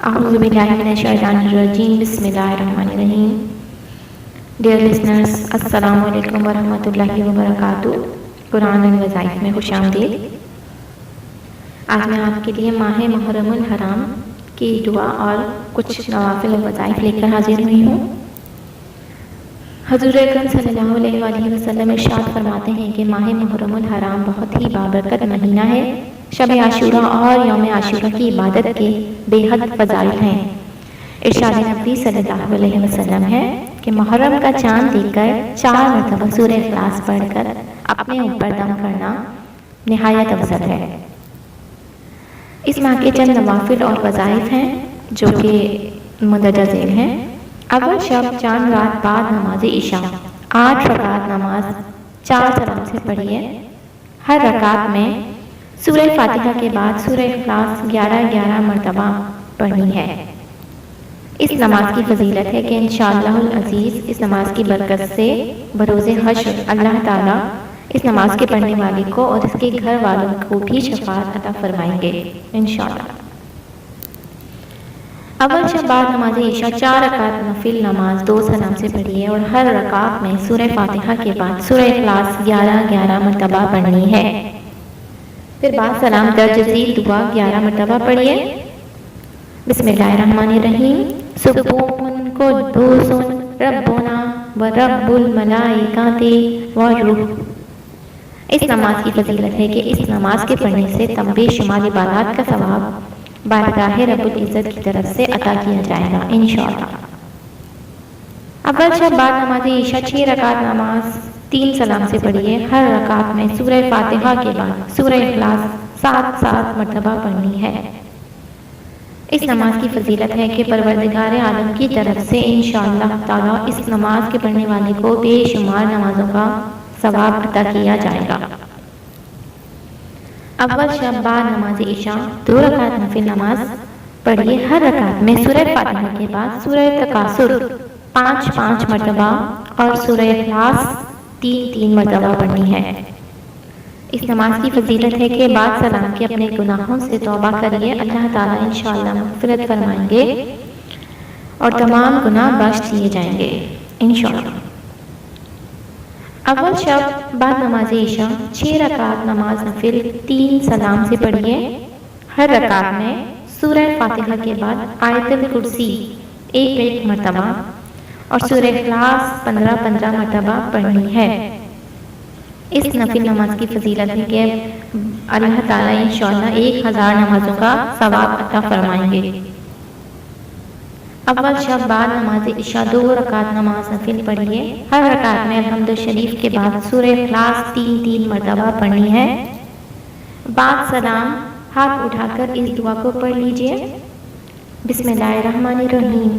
اعوذ باللہ من الشیطان الرجیم بسم اللہ الرحمن الرحیم. ڈیئر لسنرز، السلام علیکم ورحمۃ اللہ وبرکاتہ. قرآن الوظائف میں خوش آمدید. آج میں آپ کے لیے ماہ محرم الحرام کی دعا اور کچھ نوافل و وظائف لے کر حاضر ہوئی ہوں. حضور اکرم صلی اللہ علیہ وآلہ وسلم ارشاد فرماتے ہیں کہ ماہ محرم الحرام بہت ہی بابرکت مہینہ ہے. شب عاشوراء اور یوم عاشوراء کی عبادت کے بے حد فضائل ہیں. ارشاد نبی صلی اللہ علیہ وسلم ہے کہ محرم کا چاند دیکھ کر 4 مرتبہ سورہ اخلاص پڑھ کر اپنے اوپر دم کرنا نہایت افضل ہے. اس ماہ کے چند نوافل اور وظائف ہیں جو کہ مندرجہ ذیل ہیں. اول شب چاند رات بعد نماز عشاء 8 رکعت نماز 4 سلام سے پڑھیے. ہر رکعت میں سورہ فاتحہ کے بعد سورہ اخلاص 11 مرتبہ پڑھنی ہے. اس نماز کی فضیلت ہے کہ انشاءاللہ العزیز اس نماز کی برکت سے بروز حشر اللہ تعالیٰ اس نماز کے پڑھنے والے کو اور اس کے گھر والوں کو بھی شفاعت عطا فرمائیں گے انشاءاللہ. اول شب بعد نماز عشاء 4 رکعت نفل نماز 2 سلام سے پڑھیے اور ہر رکعت میں سورہ فاتحہ کے بعد سورہ اخلاص 11 مرتبہ پڑھنی ہے. پھر بعد سلام درج ذیل دعا 11 مرتبہ پڑھیے. بسم اللہ الرحمن الرحیم. سبحان قدوس ربنا و رب الملائکۃ والروح. اس نماز کی فضیلت ہے کہ اس نماز کے پڑھنے سے تنبیہ شمال عبادات کا ثواب بارگاہ رب العزت کی طرف سے عطا کیا جائے گا انشاءاللہ. اول شب بعد نماز عشاء 6 رکعت نماز 3 سلام سے پڑھیے. ہر رکعت میں سورہ فاتحہ کے بعد سورہ اخلاص 7 مرتبہ پڑھنی ہے. اس نماز کی فضیلت ہے کہ پروردگار عالم کی طرف سے انشاءاللہ تعالیٰ اس نماز کے پڑھنے والے کو بے شمار نمازوں کا ثواب عطا کیا جائے گا. اول شب بعد نماز عشاء 2 رکعت نفل نماز پڑھیے. ہر رکعت میں سورہ فاتحہ کے بعد سورہ تکاثر 5 مرتبہ اور سورہ اخلاص 3 مرتبہ پڑھنی ہے. اس نماز کی فضیلت ہے کہ بعد سلام کے اپنے گناہوں سے توبہ کریے. اللہ تعالیٰ انشاءاللہ مغفرت فرمائیں گے اور تمام گناہ بخش دیے جائیں گے انشاءاللہ. اول شب بعد نماز عشاء 6 رکعت نماز نفل 3 سلام سے پڑھیے. ہر رکعت میں سورہ فاتحہ کے بعد آیت الکرسی 1 مرتبہ اور سورہ اخلاص 15 مرتبہ پڑھنی ہے. اس نفل نماز کی فضیلت ہے کہ اللہ تعالیٰ انشاءاللہ 1000 نمازوں کا ثواب عطا فرمائیں گے. اول شب بعد نماز عشاء 2 رکعت نماز نفل پڑھیے. ہر رکعت میں الحمد شریف کے بعد سورہ اخلاص 3 مرتبہ پڑھنی ہے. بعد سلام ہاتھ اٹھا کر اس دعا کو پڑھ لیجئے. بسم اللہ الرحمن الرحیم.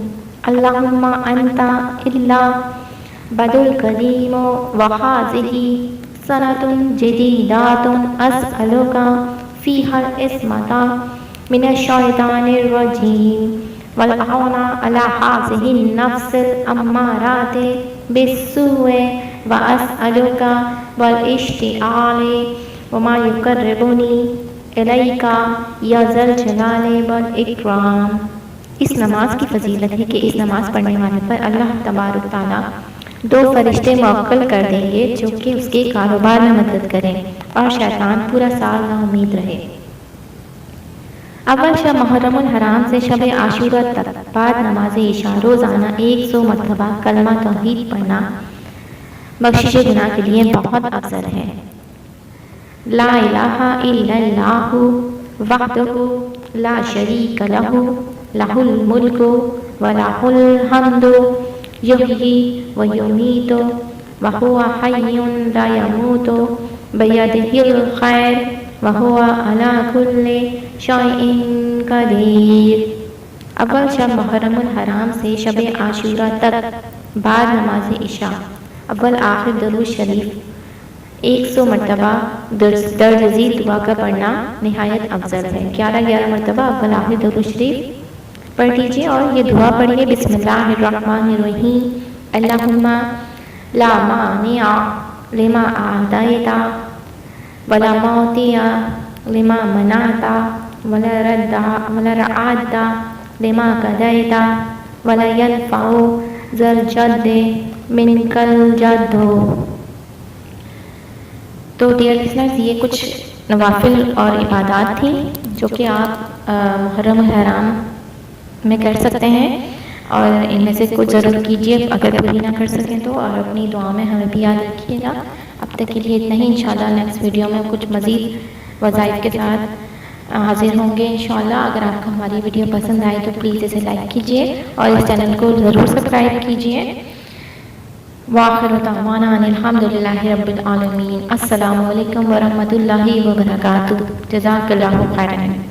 اللہم انت اللہ بدل کریم وحاظہ سنۃ جدیدۃ اسألک فیہا العصمۃ من الشیطان الرجیم والعون علی ہذہ النفس الامارۃ بالسوء واسألک والاشتعال وما یقربنی الیک یا ذا الجلال والاکرام. اس نماز کی فضیلت ہے کہ اس نماز پڑھنے والے پر اللہ تبارک تعالیٰ 2 فرشتے موکل کر دیں گے جو کہ اس کے کاروبار میں مدد کریں اور شیطان پورا سال نا امید رہے. اول شب محرم الحرام سے شب عاشوراء تک بعد نماز عشاء روزانہ 100 مرتبہ کلمہ توحید پڑھنا بخشش گناہ کے لیے بہت افضل ہے. لا الہ الا اللہ وحدہ لا شریک لہ لہ الملک ولہ الحمد یحیی ویمیت وہو حی لا یموت بیدہ الخیر وہو علی کل شیء قدیر. اول شب محرم الحرام سے شب عاشوراء تک بعد نماز عشاء اول آخر درود شریف 100 مرتبہ درج ذیل دعا کا پڑھنا نہایت افضل ہے. 11 مرتبہ اول آخر درود شریف پڑھ لیجیے اور یہ دعا پڑھیے. بسم اللہ الرحمن الرحیم. اللہم لا مانع لما اعطیت ولا معطی لما منعت ولا رد لما قضيت ولا ينفع ذا الجد منك الجد. تو ڈیئر لسنرز، یہ کچھ نوافل اور عبادات تھیں جو کہ آپ محرم الحرام میں کر سکتے ہیں، اور ان میں سے کچھ ضرور کیجیے اگر پوری نہ کر سکیں تو، اور اپنی دعا میں ہمیں بھی یاد رکھیے گا. اب تک کے لیے اتنا ہی. انشاءاللہ نیکسٹ ویڈیو میں کچھ مزید وظائف کے ساتھ حاضر ہوں گے انشاءاللہ. اگر آپ کو ہماری ویڈیو پسند آئے تو پلیز اسے لائک کیجیے اور اس چینل کو ضرور سبسکرائب کیجیے. وآخر دعوانا ان الحمد للہ رب العالمین. السلام علیکم ورحمۃ اللہ وبرکاتہ. جزاک اللہ خیرا.